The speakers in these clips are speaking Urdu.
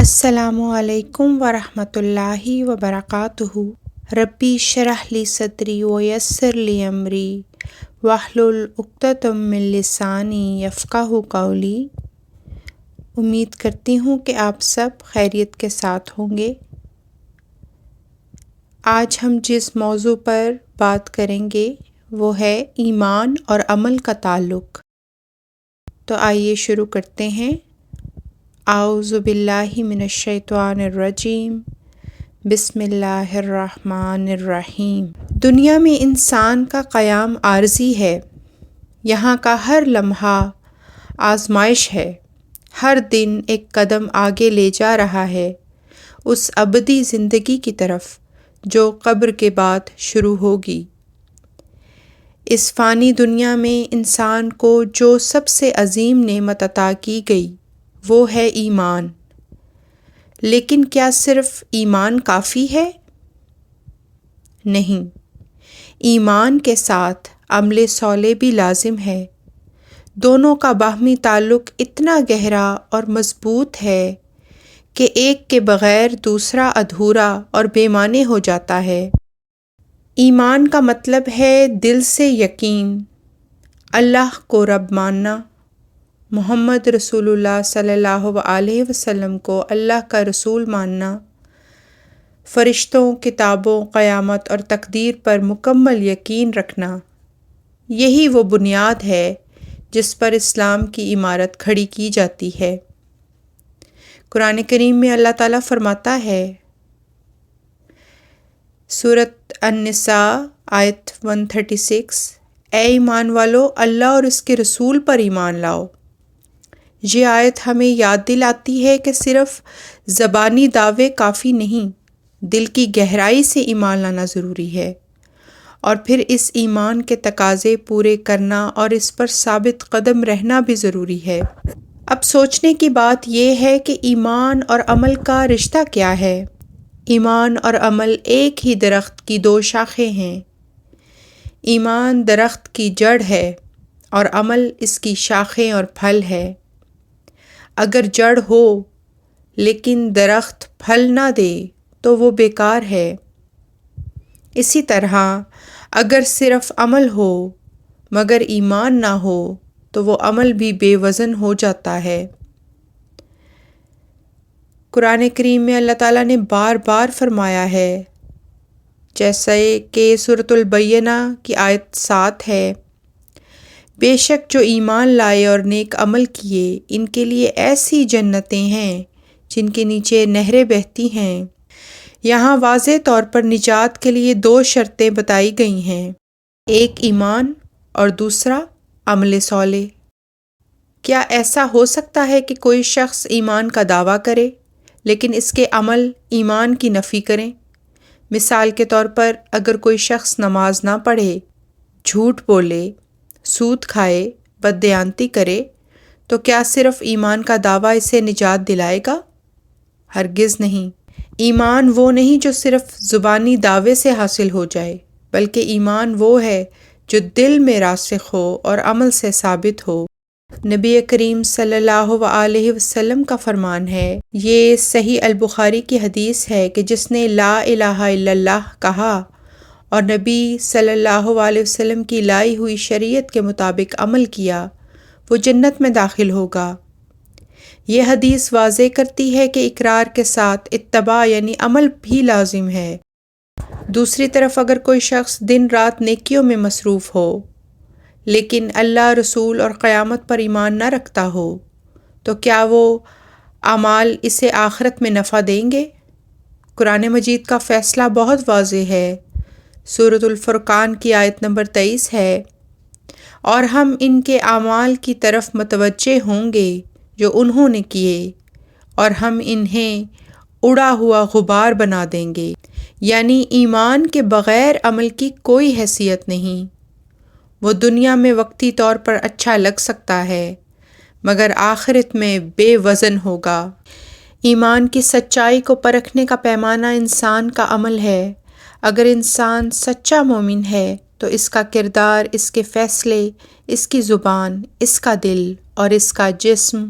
السلام علیکم ورحمۃ اللہ وبرکاتہ۔ ربی اشرح لی صدری ویسر لی امری واحلل عقدۃ من لسانی یفقہوا قولی۔ امید کرتی ہوں کہ آپ سب خیریت کے ساتھ ہوں گے۔ آج ہم جس موضوع پر بات کریں گے وہ ہے ایمان اور عمل کا تعلق۔ تو آئیے شروع کرتے ہیں۔ اعوذ باللہ من الشیطان الرجیم، بسم اللہ الرحمن الرحیم۔ دنیا میں انسان کا قیام عارضی ہے۔ یہاں کا ہر لمحہ آزمائش ہے۔ ہر دن ایک قدم آگے لے جا رہا ہے اس ابدی زندگی کی طرف جو قبر کے بعد شروع ہوگی۔ اس فانی دنیا میں انسان کو جو سب سے عظیم نعمت عطا کی گئی وہ ہے ایمان۔ لیکن کیا صرف ایمان کافی ہے؟ نہیں، ایمان کے ساتھ عمل صالح بھی لازم ہے۔ دونوں کا باہمی تعلق اتنا گہرا اور مضبوط ہے کہ ایک کے بغیر دوسرا ادھورا اور بے معنی ہو جاتا ہے۔ ایمان کا مطلب ہے دل سے یقین، اللہ کو رب ماننا، محمد رسول اللہ صلی اللہ علیہ وسلم کو اللہ کا رسول ماننا، فرشتوں، کتابوں، قیامت اور تقدیر پر مکمل یقین رکھنا۔ یہی وہ بنیاد ہے جس پر اسلام کی عمارت کھڑی کی جاتی ہے۔ قرآن کریم میں اللہ تعالیٰ فرماتا ہے، سورۃ النساء آیت 136، اے ایمان والو، اللہ اور اس کے رسول پر ایمان لاؤ۔ یہ آیت ہمیں یاد دلاتی ہے کہ صرف زبانی دعوے کافی نہیں، دل کی گہرائی سے ایمان لانا ضروری ہے، اور پھر اس ایمان کے تقاضے پورے کرنا اور اس پر ثابت قدم رہنا بھی ضروری ہے۔ اب سوچنے کی بات یہ ہے کہ ایمان اور عمل کا رشتہ کیا ہے؟ ایمان اور عمل ایک ہی درخت کی دو شاخیں ہیں۔ ایمان درخت کی جڑ ہے اور عمل اس کی شاخیں اور پھل ہے۔ اگر جڑ ہو لیکن درخت پھل نہ دے تو وہ بیکار ہے۔ اسی طرح اگر صرف عمل ہو مگر ایمان نہ ہو تو وہ عمل بھی بے وزن ہو جاتا ہے۔ قرآن کریم میں اللہ تعالیٰ نے بار بار فرمایا ہے، جیسے کہ سورۃ البینہ کی آیت 7 ہے، بے شک جو ایمان لائے اور نیک عمل کیے ان کے لیے ایسی جنتیں ہیں جن کے نیچے نہریں بہتی ہیں۔ یہاں واضح طور پر نجات کے لیے دو شرطیں بتائی گئی ہیں، ایک ایمان اور دوسرا عمل صالح۔ کیا ایسا ہو سکتا ہے کہ کوئی شخص ایمان کا دعویٰ کرے لیکن اس کے عمل ایمان کی نفی کریں؟ مثال کے طور پر اگر کوئی شخص نماز نہ پڑھے، جھوٹ بولے، سود کھائے، بددیانتی کرے تو کیا صرف ایمان کا دعویٰ اسے نجات دلائے گا؟ ہرگز نہیں۔ ایمان وہ نہیں جو صرف زبانی دعوے سے حاصل ہو جائے، بلکہ ایمان وہ ہے جو دل میں راسخ ہو اور عمل سے ثابت ہو۔ نبی کریم صلی اللہ علیہ وسلم کا فرمان ہے، یہ صحیح البخاری کی حدیث ہے کہ جس نے لا الہ الا اللہ کہا اور نبی صلی اللہ علیہ وسلم کی لائی ہوئی شریعت کے مطابق عمل کیا، وہ جنت میں داخل ہوگا۔ یہ حدیث واضح کرتی ہے کہ اقرار کے ساتھ اتباع یعنی عمل بھی لازم ہے۔ دوسری طرف اگر کوئی شخص دن رات نیکیوں میں مصروف ہو لیکن اللہ، رسول اور قیامت پر ایمان نہ رکھتا ہو تو کیا وہ اعمال اسے آخرت میں نفع دیں گے؟ قرآن مجید کا فیصلہ بہت واضح ہے۔ سورۃ الفرقان کی آیت نمبر 23 ہے، اور ہم ان کے اعمال کی طرف متوجہ ہوں گے جو انہوں نے کیے، اور ہم انہیں اڑا ہوا غبار بنا دیں گے۔ یعنی ایمان کے بغیر عمل کی کوئی حیثیت نہیں۔ وہ دنیا میں وقتی طور پر اچھا لگ سکتا ہے مگر آخرت میں بے وزن ہوگا۔ ایمان کی سچائی کو پرکھنے کا پیمانہ انسان کا عمل ہے۔ اگر انسان سچا مومن ہے تو اس کا کردار، اس کے فیصلے، اس کی زبان، اس کا دل اور اس کا جسم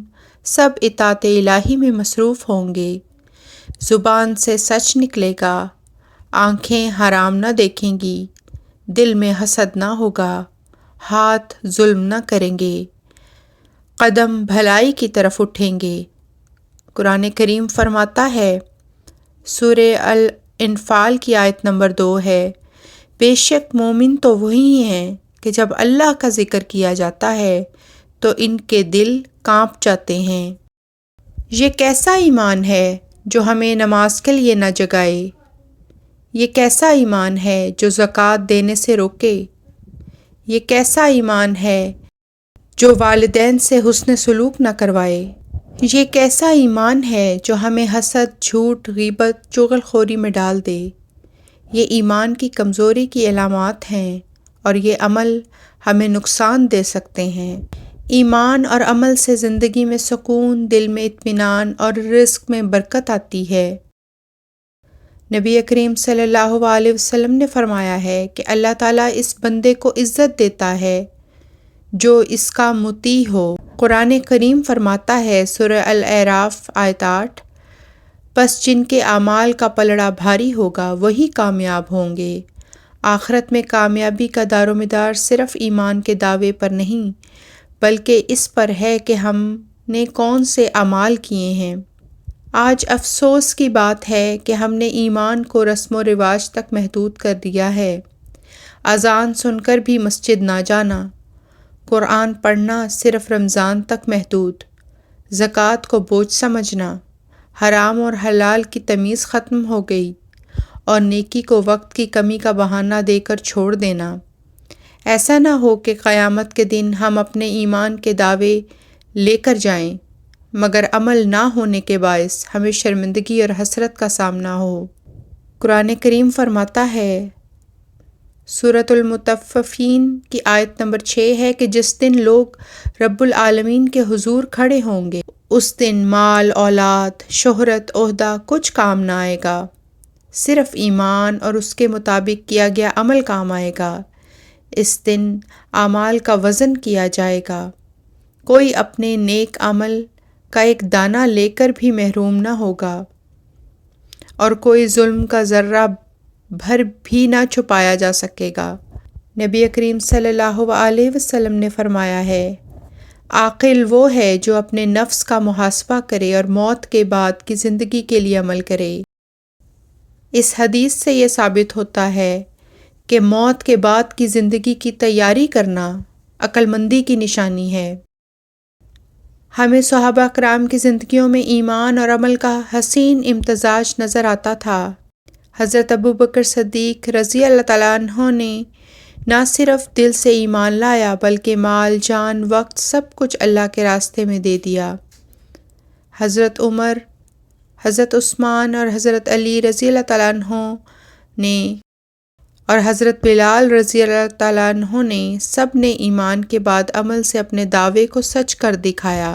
سب اطاعت الہی میں مصروف ہوں گے، زبان سے سچ نکلے گا، آنکھیں حرام نہ دیکھیں گی، دل میں حسد نہ ہوگا، ہاتھ ظلم نہ کریں گے، قدم بھلائی کی طرف اٹھیں گے۔ قرآن کریم فرماتا ہے، سورہ الانفال کی آیت نمبر 2 ہے، بے شک مومن تو وہی ہیں کہ جب اللہ کا ذکر کیا جاتا ہے تو ان کے دل کانپ جاتے ہیں۔ یہ کیسا ایمان ہے جو ہمیں نماز کے لیے نہ جگائے؟ یہ کیسا ایمان ہے جو زکوٰۃ دینے سے روکے؟ یہ کیسا ایمان ہے جو والدین سے حسن سلوک نہ کروائے؟ یہ کیسا ایمان ہے جو ہمیں حسد، جھوٹ، غیبت، چغل خوری میں ڈال دے؟ یہ ایمان کی کمزوری کی علامات ہیں اور یہ عمل ہمیں نقصان دے سکتے ہیں۔ ایمان اور عمل سے زندگی میں سکون، دل میں اطمینان اور رزق میں برکت آتی ہے۔ نبی کریم صلی اللہ علیہ وسلم نے فرمایا ہے کہ اللہ تعالیٰ اس بندے کو عزت دیتا ہے جو اس کا مطیع ہو۔ قرآن کریم فرماتا ہے، سورہ الاعراف آیت 8، پس جن کے اعمال کا پلڑا بھاری ہوگا وہی کامیاب ہوں گے۔ آخرت میں کامیابی کا دار و مدار صرف ایمان کے دعوے پر نہیں بلکہ اس پر ہے کہ ہم نے کون سے اعمال کیے ہیں۔ آج افسوس کی بات ہے کہ ہم نے ایمان کو رسم و رواج تک محدود کر دیا ہے۔ اذان سن کر بھی مسجد نہ جانا، قرآن پڑھنا صرف رمضان تک محدود، زکوٰۃ کو بوجھ سمجھنا، حرام اور حلال کی تمیز ختم ہو گئی اور نیکی کو وقت کی کمی کا بہانہ دے کر چھوڑ دینا۔ ایسا نہ ہو کہ قیامت کے دن ہم اپنے ایمان کے دعوے لے کر جائیں مگر عمل نہ ہونے کے باعث ہمیں شرمندگی اور حسرت کا سامنا ہو۔ قرآن کریم فرماتا ہے، سورۃ المطففین کی آیت نمبر 6 ہے کہ جس دن لوگ رب العالمین کے حضور کھڑے ہوں گے اس دن مال، اولاد، شہرت، عہدہ کچھ کام نہ آئے گا، صرف ایمان اور اس کے مطابق کیا گیا عمل کام آئے گا۔ اس دن اعمال کا وزن کیا جائے گا، کوئی اپنے نیک عمل کا ایک دانہ لے کر بھی محروم نہ ہوگا اور کوئی ظلم کا ذرہ بھر بھی نہ چھپایا جا سکے گا۔ نبی کریم صلی اللہ علیہ وسلم نے فرمایا ہے، عاقل وہ ہے جو اپنے نفس کا محاسبہ کرے اور موت کے بعد کی زندگی کے لیے عمل کرے۔ اس حدیث سے یہ ثابت ہوتا ہے کہ موت کے بعد کی زندگی کی تیاری کرنا عقل مندی کی نشانی ہے۔ ہمیں صحابہ کرام کی زندگیوں میں ایمان اور عمل کا حسین امتزاج نظر آتا تھا۔ حضرت ابوبکر صدیق رضی اللہ تعالیٰ عنہ نے نہ صرف دل سے ایمان لایا بلکہ مال، جان، وقت سب کچھ اللہ کے راستے میں دے دیا۔ حضرت عمر، حضرت عثمان اور حضرت علی رضی اللہ تعالیٰ عنہ نے اور حضرت بلال رضی اللہ تعالیٰ عنہ نے سب نے ایمان کے بعد عمل سے اپنے دعوے کو سچ کر دکھایا۔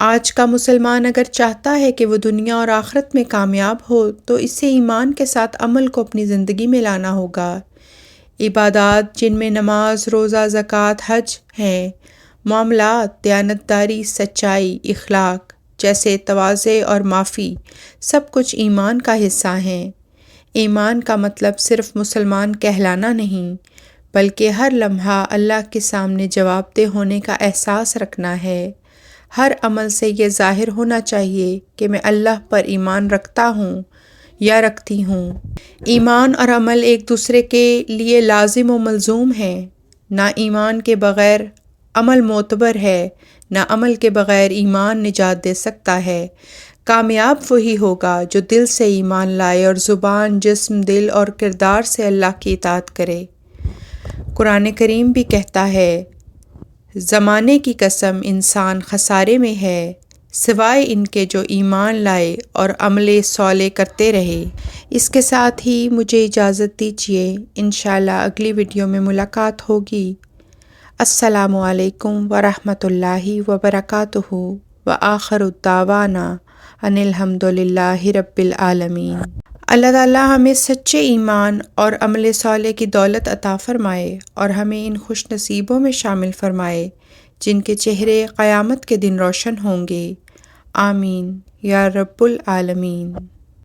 آج کا مسلمان اگر چاہتا ہے کہ وہ دنیا اور آخرت میں کامیاب ہو تو اسے ایمان کے ساتھ عمل کو اپنی زندگی میں لانا ہوگا۔ عبادات جن میں نماز، روزہ، زکوٰۃ، حج ہیں، معاملات، دیانتداری، سچائی، اخلاق جیسے تواضع اور معافی سب کچھ ایمان کا حصہ ہیں۔ ایمان کا مطلب صرف مسلمان کہلانا نہیں بلکہ ہر لمحہ اللہ کے سامنے جواب دہ ہونے کا احساس رکھنا ہے۔ ہر عمل سے یہ ظاہر ہونا چاہیے کہ میں اللہ پر ایمان رکھتا ہوں یا رکھتی ہوں۔ ایمان اور عمل ایک دوسرے کے لیے لازم و ملزوم ہیں۔ نہ ایمان کے بغیر عمل معتبر ہے، نہ عمل کے بغیر ایمان نجات دے سکتا ہے۔ کامیاب وہی ہوگا جو دل سے ایمان لائے اور زبان، جسم، دل اور کردار سے اللہ کی اطاعت کرے۔ قرآن کریم بھی کہتا ہے، زمانے کی قسم انسان خسارے میں ہے سوائے ان کے جو ایمان لائے اور عمل صالح کرتے رہے۔ اس کے ساتھ ہی مجھے اجازت دیجیے، انشاءاللہ اگلی ویڈیو میں ملاقات ہوگی۔ السلام علیکم ورحمۃ اللہ وبرکاتہ، وآخر دعوانا ان الحمد للہ رب العالمین۔ اللہ تعالیٰ ہمیں سچے ایمان اور عمل صالح کی دولت عطا فرمائے اور ہمیں ان خوش نصیبوں میں شامل فرمائے جن کے چہرے قیامت کے دن روشن ہوں گے۔ آمین یا رب العالمین۔